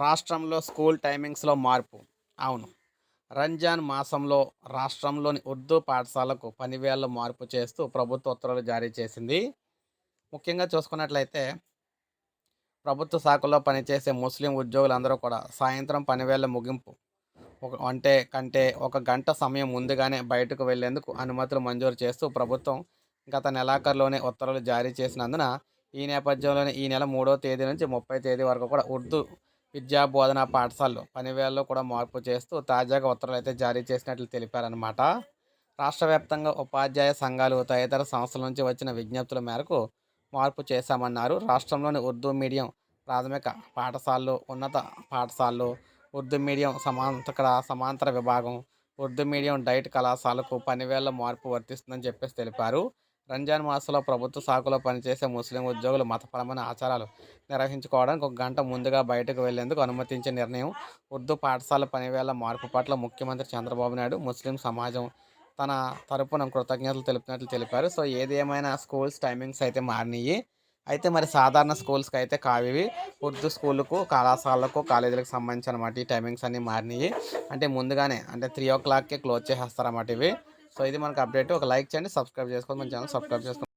రాష్ట్రంలో స్కూల్ టైమింగ్స్‌లో మార్పు. అవును. రంజాన్ మాసంలో రాష్ట్రంలోని ఉర్దూ పాఠశాలకు పనివేళలో మార్పు చేస్తూ ప్రభుత్వ ఉత్తర్వులు జారీ చేసింది. ముఖ్యంగా చూసుకున్నట్లయితే ప్రభుత్వ శాఖల్లో పనిచేసే ముస్లిం ఉద్యోగులందరూ కూడా సాయంత్రం పనివేళ ముగింపు కంటే ఒక గంట సమయం ముందుగానే బయటకు వెళ్లేందుకు అనుమతులు మంజూరు చేస్తూ ప్రభుత్వం గత నెలాఖరులోనే ఉత్తర్వులు జారీ చేసినందున ఈ నేపథ్యంలోనే ఈ నెల 3వ తేదీ నుంచి 30 తేదీ వరకు కూడా ఉర్దూ విద్యా బోధనా పాఠశాలలో పనివేళలో కూడా మార్పు చేస్తూ తాజాగా ఉత్తర్వులు అయితే జారీ చేసినట్లు తెలిపారనమాట. రాష్ట్ర వ్యాప్తంగా ఉపాధ్యాయ సంఘాలు తదితర సంస్థల నుంచి వచ్చిన విజ్ఞప్తుల మేరకు మార్పు చేశామన్నారు. రాష్ట్రంలోని ఉర్దూ మీడియం ప్రాథమిక పాఠశాలలు, ఉన్నత పాఠశాలలు, ఉర్దూ మీడియం సమాంతర విభాగం, ఉర్దూ మీడియం డైట్ కళాశాలకు పనివేళ మార్పు వర్తిస్తుందని చెప్పేసి తెలిపారు. రంజాన్ మాసంలో ప్రభుత్వ శాఖలో పనిచేసే ముస్లిం ఉద్యోగులు మతపరమైన ఆచారాలు నిర్వహించుకోవడానికి ఒక గంట ముందుగా బయటకు వెళ్లేందుకు అనుమతించే నిర్ణయం. ఉర్దూ పాఠశాల పనివేళ మార్పు పట్ల ముఖ్యమంత్రి చంద్రబాబు నాయుడు ముస్లిం సమాజం తన తరపున కృతజ్ఞతలు తెలుపుతున్నట్లు తెలిపారు. సో ఏది ఏమైనా స్కూల్స్ టైమింగ్స్ అయితే మారినాయి. అయితే మరి సాధారణ స్కూల్స్కి అయితే కావివి. ఉర్దూ స్కూళ్ళకు, కళాశాలకు, కాలేజీలకు సంబంధించి అనమాట ఈ టైమింగ్స్ అన్నీ మారినాయి. అంటే ముందుగానే అంటే 3:00కే క్లోజ్ చేసేస్తారన్నమాట ఇవి. సో ఇది మనకు అప్డేట్. ఒక లైక్ చేయండి, సబ్స్క్రైబ్ చేసుకోండి, మన ఛానల్ సబ్స్క్రైబ్ చేసుకోండి.